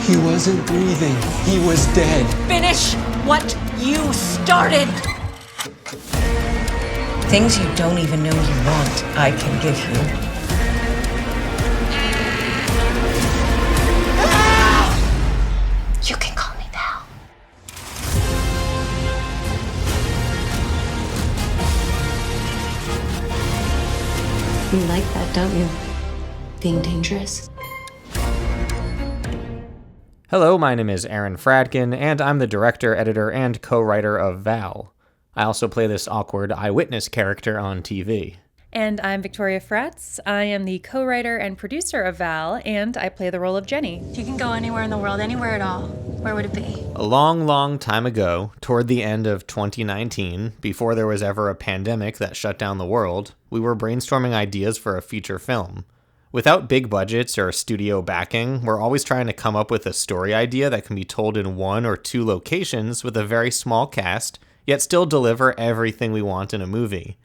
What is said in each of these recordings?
He wasn't breathing. He was dead. Finish what you started! Things you don't even know you want, I can give you. You can call me Val. You like that, don't you? Being dangerous? Hello, my name is Aaron Fradkin, and I'm the director, editor, and co-writer of VAL. I also play this awkward eyewitness character on TV. And I'm Victoria Fratz. I am the co-writer and producer of VAL, and I play the role of Jenny. If you can go anywhere in the world, anywhere at all, where would it be? A long, long time ago, toward the end of 2019, before there was ever a pandemic that shut down the world, we were brainstorming ideas for a feature film. Without big budgets or studio backing, we're always trying to come up with a story idea that can be told in one or two locations with a very small cast, yet still deliver everything we want in a movie.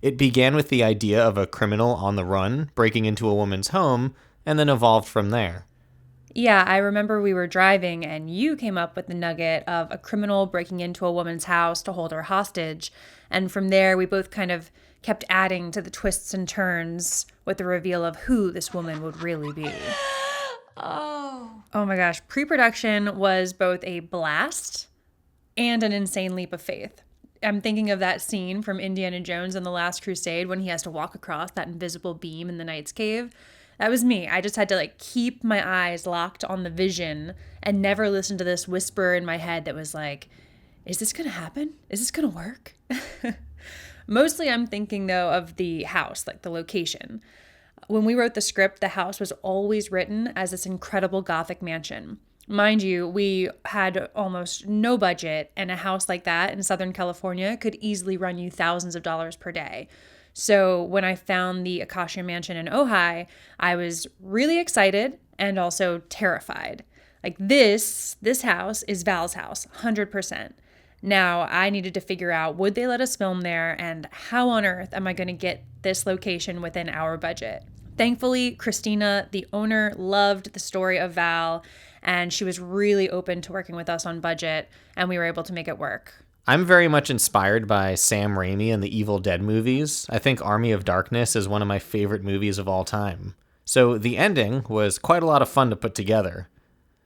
It began with the idea of a criminal on the run breaking into a woman's home, and then evolved from there. Yeah, I remember we were driving and you came up with the nugget of a criminal breaking into a woman's house to hold her hostage. And from there, we both kind of kept adding to the twists and turns with the reveal of who this woman would really be. Oh my gosh. Pre-production was both a blast and an insane leap of faith. I'm thinking of that scene from Indiana Jones and the Last Crusade when he has to walk across that invisible beam in the Knight's Cave. That was me. I just had to keep my eyes locked on the vision and never listen to this whisper in my head that was like, is this going to happen? Is this going to work? Mostly I'm thinking though of the house, the location. When we wrote the script, the house was always written as this incredible Gothic mansion. Mind you, we had almost no budget, and a house like that in Southern California could easily run you thousands of dollars per day. So when I found the Acacia Mansion in Ojai, I was really excited and also terrified. This house is Val's house, 100%. Now I needed to figure out, would they let us film there, and how on earth am I going to get this location within our budget? Thankfully, Christina, the owner, loved the story of Val, and she was really open to working with us on budget, and we were able to make it work. I'm very much inspired by Sam Raimi and the Evil Dead movies. I think Army of Darkness is one of my favorite movies of all time. So the ending was quite a lot of fun to put together.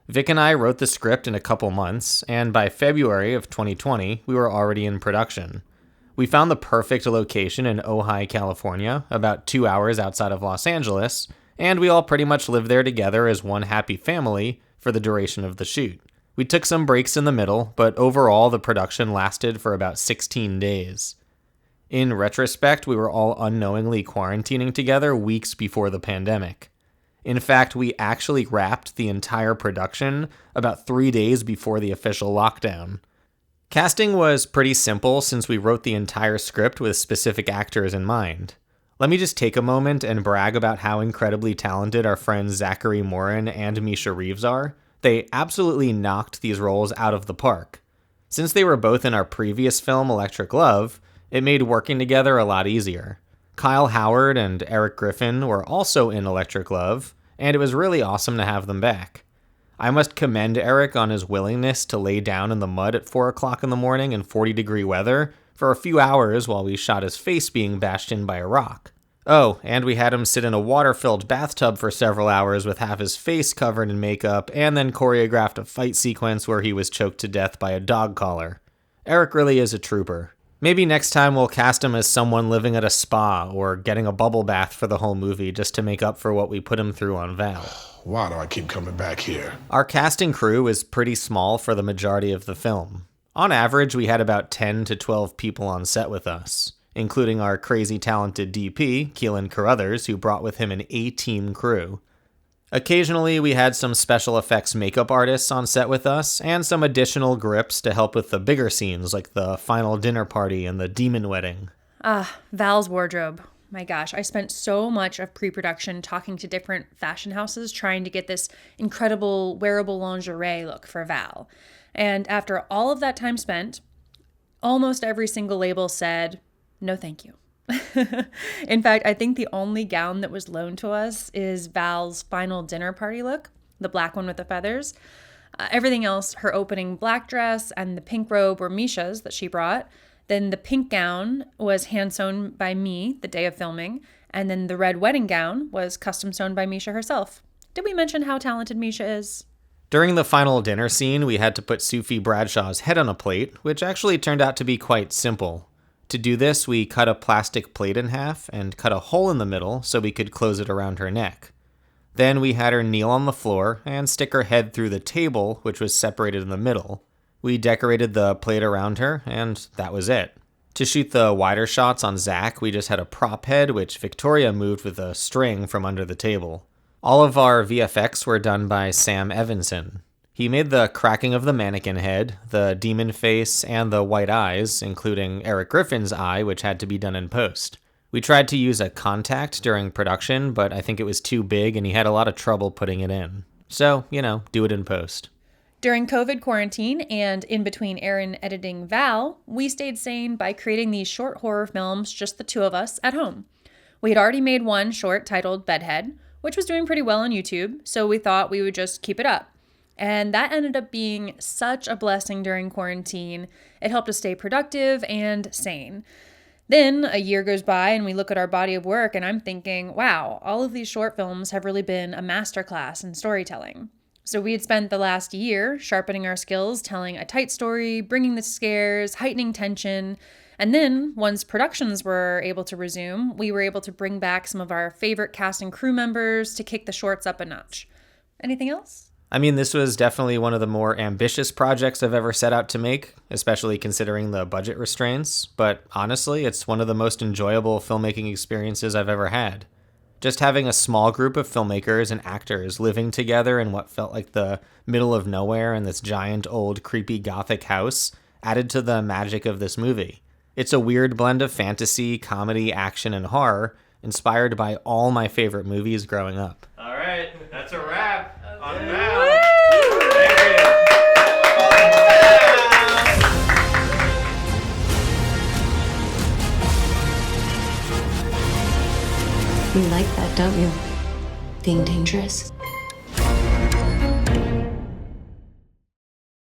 Vic and I wrote the script in a couple months, and by February of 2020, we were already in production. We found the perfect location in Ojai, California, about 2 hours outside of Los Angeles, and we all pretty much lived there together as one happy family for the duration of the shoot. We took some breaks in the middle, but overall the production lasted for about 16 days. In retrospect, we were all unknowingly quarantining together weeks before the pandemic. In fact, we actually wrapped the entire production about 3 days before the official lockdown. Casting was pretty simple since we wrote the entire script with specific actors in mind. Let me just take a moment and brag about how incredibly talented our friends Zachary Mooren and Misha Reeves are. They absolutely knocked these roles out of the park. Since they were both in our previous film, Electric Love, it made working together a lot easier. Kyle Howard and Erik Griffin were also in Electric Love, and it was really awesome to have them back. I must commend Erik on his willingness to lay down in the mud at 4 o'clock in the morning in 40-degree weather for a few hours while we shot his face being bashed in by a rock. Oh, and we had him sit in a water-filled bathtub for several hours with half his face covered in makeup, and then choreographed a fight sequence where he was choked to death by a dog collar. Erik really is a trooper. Maybe next time we'll cast him as someone living at a spa or getting a bubble bath for the whole movie just to make up for what we put him through on Val. Why do I keep coming back here? Our casting crew is pretty small for the majority of the film. On average, we had about 10 to 12 people on set with us, including our crazy talented DP, Keelan Carruthers, who brought with him an A-team crew. Occasionally, we had some special effects makeup artists on set with us, and some additional grips to help with the bigger scenes, like the final dinner party and the demon wedding. Val's wardrobe. My gosh, I spent so much of pre-production talking to different fashion houses trying to get this incredible wearable lingerie look for Val. And after all of that time spent, almost every single label said, no thank you. In fact, I think the only gown that was loaned to us is Val's final dinner party look. the black one with the feathers. Everything else, her opening black dress and the pink robe were Misha's that she brought. Then the pink gown was hand-sewn by me the day of filming. And then the red wedding gown was custom sewn by Misha herself. Did we mention how talented Misha is? During the final dinner scene, we had to put Sufe Bradshaw's head on a plate, which actually turned out to be quite simple. To do this, we cut a plastic plate in half and cut a hole in the middle so we could close it around her neck. Then we had her kneel on the floor and stick her head through the table, which was separated in the middle. We decorated the plate around her, and that was it. To shoot the wider shots on Zach, we just had a prop head, which Victoria moved with a string from under the table. All of our VFX were done by Sam Evanson. He made the cracking of the mannequin head, the demon face, and the white eyes, including Erik Griffin's eye, which had to be done in post. We tried to use a contact during production, but I think it was too big and he had a lot of trouble putting it in. So, do it in post. During COVID quarantine and in between Aaron editing Val, we stayed sane by creating these short horror films, just the two of us, at home. We had already made one short titled Bedhead, which was doing pretty well on YouTube, so we thought we would just keep it up. And that ended up being such a blessing during quarantine. It helped us stay productive and sane. Then a year goes by and we look at our body of work and I'm thinking, wow, all of these short films have really been a masterclass in storytelling. So we had spent the last year sharpening our skills, telling a tight story, bringing the scares, heightening tension. And then once productions were able to resume, we were able to bring back some of our favorite cast and crew members to kick the shorts up a notch. Anything else? I mean, this was definitely one of the more ambitious projects I've ever set out to make, especially considering the budget restraints. But honestly, it's one of the most enjoyable filmmaking experiences I've ever had. Just having a small group of filmmakers and actors living together in what felt like the middle of nowhere in this giant old creepy gothic house added to the magic of this movie. It's a weird blend of fantasy, comedy, action, and horror, inspired by all my favorite movies growing up. All right, that's a wrap on VAL. You like that, don't you? Being dangerous.